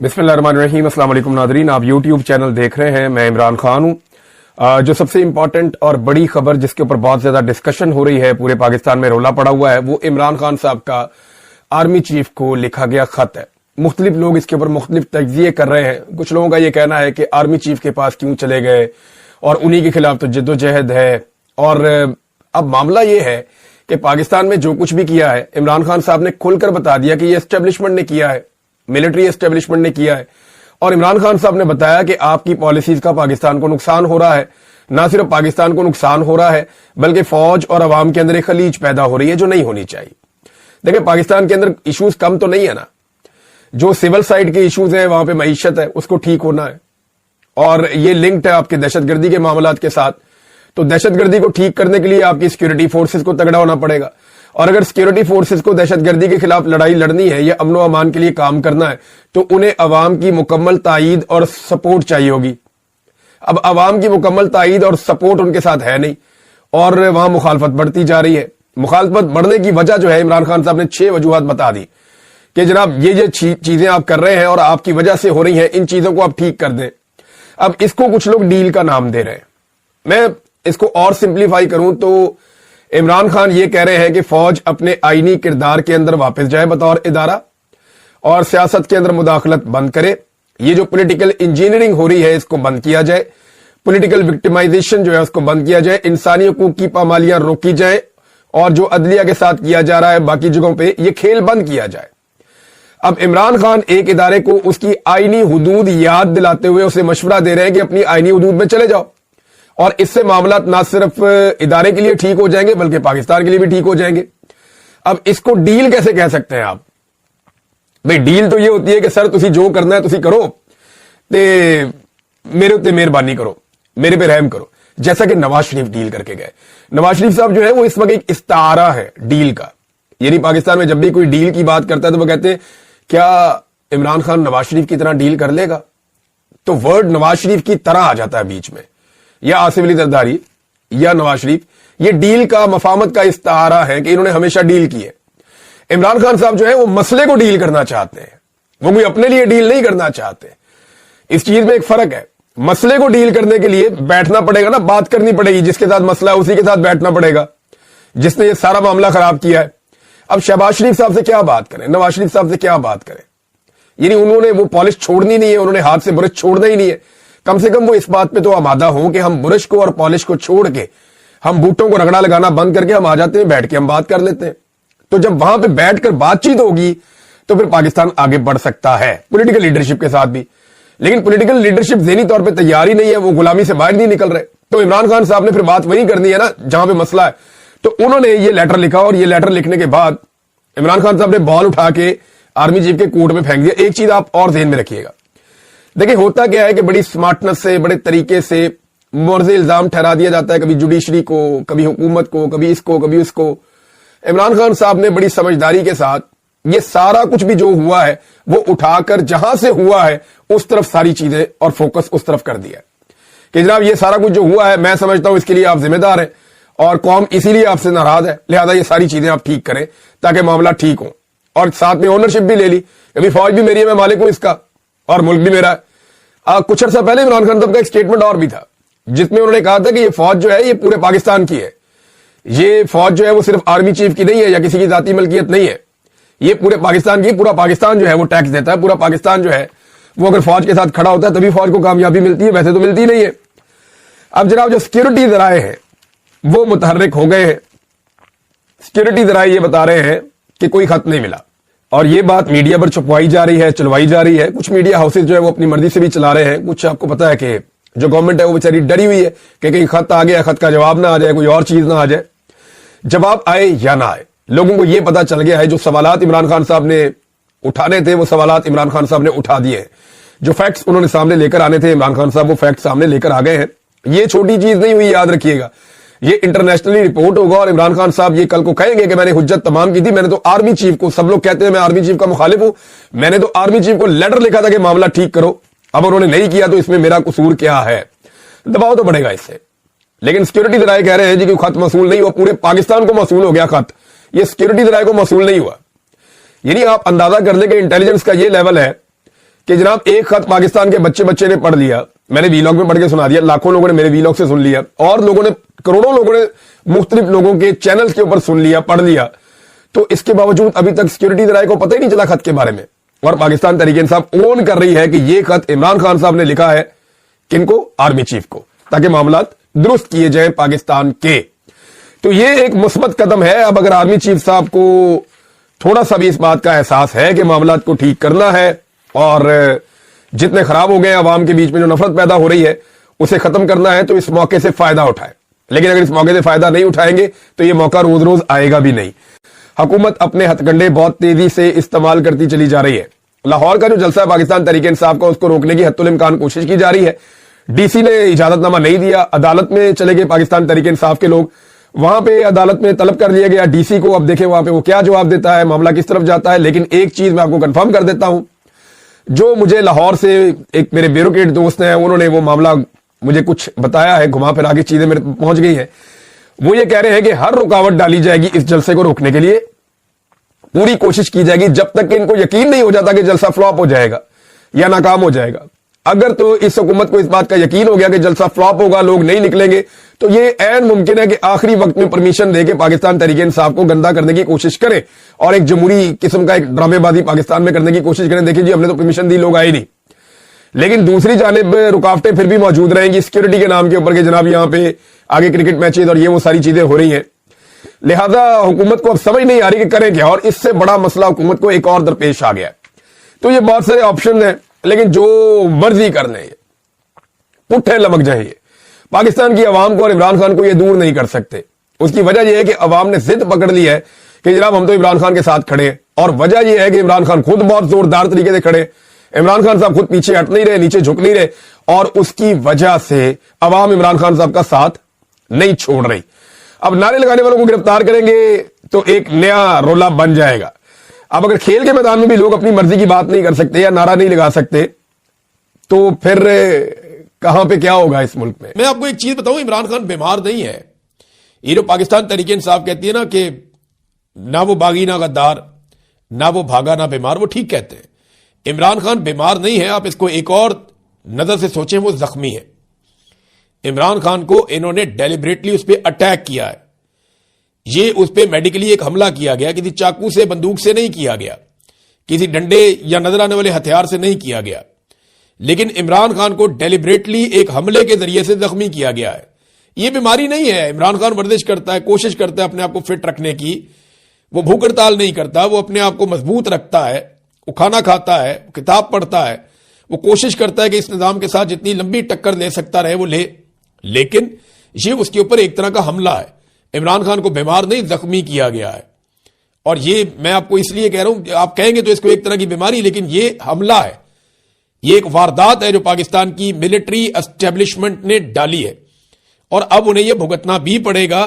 बिस्मिल्लाहिर्रहमानिर्रहीम। अस्सलाम वालेकुम नादरीन, आप यूट्यूब चैनल देख रहे हैं। मैं इमरान खान हूं। जो सबसे इंपॉर्टेंट और बड़ी खबर जिसके ऊपर बहुत ज्यादा डिस्कशन हो रही है, पूरे पाकिस्तान में रोला पड़ा हुआ है, वो इमरान खान साहब का आर्मी चीफ को लिखा गया खत है। मुख्तलिफ लोग इसके ऊपर मुख्तलिफ तज्जिए कर रहे हैं। कुछ लोगों का ये कहना है कि आर्मी चीफ के पास क्यों चले गए और उन्हीं के खिलाफ तो जद्दोजहद है। और अब मामला ये है कि पाकिस्तान में जो कुछ भी किया है, इमरान खान साहब ने खुलकर बता दिया कि ये एस्टेब्लिशमेंट ने किया है, मिलिट्री एस्टेब्लिशमेंट ने किया है। और इमरान खान साहब ने बताया कि आपकी पॉलिसीज का पाकिस्तान को नुकसान हो रहा है। ना सिर्फ पाकिस्तान को नुकसान हो रहा है, बल्कि फौज और अवाम के अंदर एक खलीज पैदा हो रही है जो नहीं होनी चाहिए। देखिए, पाकिस्तान के अंदर इश्यूज कम तो नहीं है ना। जो सिविल साइड के इश्यूज हैं, वहां पे मईशत है, उसको ठीक होना है। और ये लिंक्ड है आपके दहशतगर्दी के मामलात के साथ। तो दहशतगर्दी को ठीक करने के लिए आपकी सिक्योरिटी फोर्सेस को तगड़ा होना पड़ेगा। और अगर सिक्योरिटी फोर्सेस को दहशतगर्दी के खिलाफ लड़ाई लड़नी है या अमनो अमान के लिए काम करना है, तो उन्हें अवाम की मुकम्मल ताईद और सपोर्ट चाहिए होगी। अब अवाम की मुकम्मल ताईद और सपोर्ट उनके साथ है नहीं, और वहां मुखालफत बढ़ती जा रही है। मुखालफत बढ़ने की वजह जो है, इमरान खान साहब ने 6 वजूहात बता दी कि जनाब ये चीजें आप कर रहे हैं और आपकी वजह से हो रही हैं, इन चीजों को आप ठीक कर दें। अब इसको कुछ लोग डील का नाम दे रहे हैं। मैं इसको और सिंप्लीफाई करूं तो इमरान खान ये कह रहे हैं कि फौज अपने आईनी किरदार के अंदर वापस जाए बतौर इदारा, और सियासत के अंदर मुदाखलत बंद करे। ये जो पॉलिटिकल इंजीनियरिंग हो रही है, इसको बंद किया जाए। पॉलिटिकल विक्टिमाइजेशन जो है, उसको बंद किया जाए। इंसानी हकूक की पामालियां रोकी जाए, और जो अदलिया के साथ किया जा रहा है बाकी जगहों पर, यह खेल बंद किया जाए। अब इमरान खान एक इदारे को उसकी आईनी हुदूद याद दिलाते हुए उसे मशवरा दे रहे हैं कि अपनी आईनी हुदूद में चले जाओ, और इससे मामला ना सिर्फ इदारे के लिए ठीक हो जाएंगे बल्कि पाकिस्तान के लिए भी ठीक हो जाएंगे। अब इसको डील कैसे कह सकते हैं आप? भाई, डील तो ये होती है कि सर तुसी जो करना है तुसी करो, ते मेरे उत्ते मेहरबानी करो, मेरे पे रहम करो। जैसा कि नवाज शरीफ डील करके गए। नवाज शरीफ साहब जो है वो इस वक्त एक इस्तारा है डील का। यानी पाकिस्तान में जब भी कोई डील की बात करता है तो वो कहते हैं क्या इमरान खान नवाज शरीफ की तरह डील कर लेगा? तो वर्ड नवाज शरीफ की तरह आ जाता है बीच में, या आसिफ अली जरदारी या नवाज शरीफ। ये डील का, मफामत का इस्तारा है कि इन्होंने हमेशा डील की है। इमरान खान साहब जो है वो मसले को डील करना चाहते हैं, वो कोई अपने लिए डील नहीं करना चाहते। इस चीज में एक फर्क है। मसले को डील करने के लिए बैठना पड़ेगा ना, बात करनी पड़ेगी। जिसके साथ मसला है उसी के साथ बैठना पड़ेगा, जिसने ये सारा मामला खराब किया है। अब शहबाज शरीफ साहब से क्या बात करें, नवाज शरीफ साहब से क्या बात करें? यानी उन्होंने वो पॉलिश छोड़नी नहीं है, उन्होंने हाथ से ब्रश छोड़ना ही नहीं है। कम से कम वो इस बात पे तो आमादा हो कि हम ब्रश को और पॉलिश को छोड़ के, हम बूटों को रगड़ा लगाना बंद करके हम आ जाते हैं, बैठ के हम बात कर लेते हैं। तो जब वहां पे बैठकर बातचीत होगी तो फिर पाकिस्तान आगे बढ़ सकता है, पॉलिटिकल लीडरशिप के साथ भी। लेकिन पॉलिटिकल लीडरशिप ज़हनी तौर पे तैयार ही नहीं है, वो गुलामी से बाहर नहीं निकल रहे। तो इमरान खान साहब ने फिर बात वही करनी है ना जहां पे मसला है। तो उन्होंने ये लेटर लिखा, और ये लेटर लिखने के बाद इमरान खान साहब ने बॉल उठा के आर्मी चीफ के कोर्ट में फेंक दिया। एक चीज आप और ध्यान में रखिएगा, देखिए होता क्या है कि बड़ी स्मार्टनेस से, बड़े तरीके से मुर्ज़े इल्जाम ठहरा दिया जाता है, कभी जुडिशरी को, कभी हुकूमत को, कभी इसको, कभी उसको। इमरान खान साहब ने बड़ी समझदारी के साथ ये सारा कुछ भी जो हुआ है वो उठाकर जहां से हुआ है उस तरफ सारी चीजें और फोकस उस तरफ कर दिया कि जनाब ये सारा कुछ जो हुआ है, मैं समझता हूं इसके लिए आप जिम्मेदार हैं और कौम इसीलिए आपसे नाराज है, लिहाजा ये सारी चीजें आप ठीक करें ताकि मामला ठीक हो। और साथ में ओनरशिप भी ले ली, अभी फौज भी मेरी है, मैं मालिक हूं इसका, और मुल्क भी मेरा है। कुछ अर्सा पहले इमरान खान साहब का एक स्टेटमेंट और भी था जिसमें उन्होंने कहा था कि ये फौज जो है ये पूरे पाकिस्तान की है। ये फौज जो है वो सिर्फ आर्मी चीफ की नहीं है या किसी की जाती मलकियत नहीं है, ये पूरे पाकिस्तान की। पूरा पाकिस्तान जो है वो टैक्स देता है, पूरा पाकिस्तान जो है वो अगर फौज के साथ खड़ा होता है तभी फौज को कामयाबी मिलती है, वैसे तो मिलती नहीं है। अब जनाब जो सिक्योरिटी जराए हैं वो मुतहर्रिक हो गए हैं। सिक्योरिटी जराए ये बता रहे हैं कि कोई खत नहीं मिला, और ये बात मीडिया पर छुपवाई जा रही है, चलवाई जा रही है। कुछ मीडिया हाउसेज जो है वो अपनी मर्जी से भी चला रहे हैं। कुछ आपको पता है कि जो गवर्नमेंट है वो बेचारी डरी हुई है कि कहीं खत आ गया, खत का जवाब ना आ जाए, कोई और चीज ना आ जाए। जवाब आए या ना आए, लोगों को यह पता चल गया है जो सवालात इमरान खान साहब ने उठाने थे वो सवालात इमरान खान साहब ने उठा दिए हैं। जो फैक्ट्स उन्होंने सामने लेकर आने थे इमरान खान साहब वो फैक्ट सामने लेकर आ गए हैं। ये छोटी चीज नहीं हुई, याद रखिएगा, ये इंटरनेशनली रिपोर्ट होगा। और इमरान खान साहब ये कल को कहेंगे कि मैंने हुज्जत तमाम की थी, मैंने तो आर्मी चीफ को, सब लोग कहते हैं मैं आर्मी चीफ का मुखालिफ हूं, मैंने तो आर्मी चीफ को लेटर लिखा था कि मामला ठीक करो। अब उन्होंने नहीं किया तो इसमें मेरा कसूर क्या है? दबाव तो बढ़ेगा इससे। लेकिन सिक्योरिटी जराए कह रहे हैं जी कि खत मसूल नहीं हुआ, पूरे पाकिस्तान को मसूल हो गया खत, ये सिक्योरिटी जराए को मसूल नहीं हुआ। यानी आप अंदाजा कर लें कि इंटेलिजेंस का ये लेवल है کہ जनाब एक खत पाकिस्तान के बच्चे बच्चे ने पढ़ लिया, मैंने वीलॉग में पढ़ के सुना दिया, लाखों लोगों ने मेरे वीलॉग से सुन लिया, और लोगों ने, करोड़ों लोगों ने मुख्तलिफ लोगों के चैनल्स के ऊपर सुन लिया, पढ़ लिया, तो इसके बावजूद अभी तक सिक्योरिटी राय को पता ही नहीं चला खत के बारे में। और पाकिस्तान तहरीक इंसाफ ओन कर रही है कि यह खत इमरान खान साहब ने लिखा है, किनको? आर्मी चीफ को, ताकि मामलात दुरुस्त किए जाएं पाकिस्तान के। तो यह एक मुस्बत कदम है। अब अगर आर्मी चीफ साहब को थोड़ा सा भी इस बात का एहसास है कि मामलात को ठीक करना है और जितने खराब हो गए अवाम के बीच में जो नफरत पैदा हो रही है उसे खत्म करना है, तो इस मौके से फायदा उठाए। लेकिन अगर इस मौके से फायदा नहीं उठाएंगे तो यह मौका रोज रोज आएगा भी नहीं। हुकूमत अपने हथकंडे बहुत तेजी से इस्तेमाल करती चली जा रही है। लाहौर का जो जलसा है पाकिस्तान तहरीक इंसाफ का, उसको रोकने की हत्तुल इम्कान कोशिश की जा रही है। डीसी ने इजाजतनामा नहीं दिया, अदालत में चले गए पाकिस्तान तहरीक इंसाफ के लोग, वहां पे अदालत में तलब कर लिया गया डीसी को। अब देखें वहां पे वो क्या जवाब देता है, मामला किस तरफ जाता है। लेकिन एक चीज मैं आपको कंफर्म कर देता हूं, जो मुझे लाहौर से एक मेरे ब्यूरोक्रेट दोस्त हैं, उन्होंने वो मामला मुझे कुछ बताया है, घुमा फिरा के चीजें मेरे पहुंच गई हैं। वो ये कह रहे हैं कि हर रुकावट डाली जाएगी इस जलसे को रोकने के लिए, पूरी कोशिश की जाएगी जब तक कि इनको यकीन नहीं हो जाता कि जलसा फ्लॉप हो जाएगा या नाकाम हो जाएगा। अगर तो इस हुकूमत को इस बात का यकीन हो गया कि जलसा फ्लॉप होगा, लोग नहीं निकलेंगे, तो ये ऐन मुमकिन है कि आखिरी वक्त में परमिशन देके पाकिस्तान तहरीक इंसाफ को गंदा करने की कोशिश करें और एक जमहूरी किस्म का एक ड्रामेबाजी पाकिस्तान में करने की कोशिश करें। देखिए जी, हमने तो परमिशन दी, लोग आए नहीं। लेकिन दूसरी जानिब रुकावटें फिर भी मौजूद रहेंगी सिक्योरिटी के नाम के ऊपर कि जनाब यहां पे आगे क्रिकेट मैचेज और ये वो सारी चीजें हो रही हैं। लिहाजा हुकूमत को अब समझ नहीं आ रही कि करें क्या, और इससे बड़ा मसला हुकूमत को एक और दरपेश आ गया है। तो ये बहुत सारे ऑप्शन हैं, लेकिन जो मर्जी कर लें, पुट्ठे लमक जाए, पाकिस्तान की आवाम को और इमरान खान को ये दूर नहीं कर सकते। उसकी वजह यह है कि अवाम ने जिद पकड़ ली है कि जनाब हम तो इमरान खान के साथ खड़े हैं, और वजह यह है कि इमरान खान खुद बहुत जोरदार तरीके से खड़े। इमरान खान साहब खुद पीछे हट नहीं रहे, नीचे झुक नहीं रहे, और उसकी वजह से अवाम इमरान खान साहब का साथ नहीं छोड़ रही। अब नारे लगाने वालों को गिरफ्तार करेंगे तो एक नया रोला बन जाएगा। अब अगर खेल के मैदान में भी लोग अपनी मर्जी की बात नहीं कर सकते या नारा नहीं लगा सकते, तो फिर कहां पे क्या होगा इस मुल्क में। मैं आपको एक चीज बताऊं, इमरान खान बीमार नहीं है। ये जो पाकिस्तान तहरीक इंसाफ कहती है ना कि ना वो बागी ना गद्दार, ना वो भागा ना बीमार, वो ठीक कहते हैं। इमरान खान बीमार नहीं है, आप इसको एक और नजर से सोचें, वो जख्मी है। इमरान खान को इन्होंने डेलिबरेटली उस पर अटैक किया है। ये उस पर मेडिकली एक हमला किया गया, किसी चाकू से बंदूक से नहीं किया गया, किसी डंडे या नजर आने वाले हथियार से नहीं किया गया, लेकिन इमरान खान को डेलिबरेटली एक हमले के जरिए से जख्मी किया गया है। यह बीमारी नहीं है। इमरान खान वर्जिश करता है, कोशिश करता है अपने आप को फिट रखने की, वो भूख हड़ताल नहीं करता, वो अपने आप को मजबूत रखता है, वो खाना खाता है, किताब पढ़ता है, वो कोशिश करता है कि इस निजाम के साथ जितनी लंबी टक्कर ले सकता रहे वो ले। लेकिन ये उसके ऊपर एक तरह का हमला है। इमरान खान को बीमार नहीं, जख्मी किया गया है। और ये मैं आपको इसलिए कह रहा हूं, आप कहेंगे तो इसको एक तरह की बीमारी, लेकिन ये हमला है, ये एक वारदात है जो पाकिस्तान की मिलिट्री एस्टेब्लिशमेंट ने डाली है, और अब उन्हें यह भुगतना भी पड़ेगा।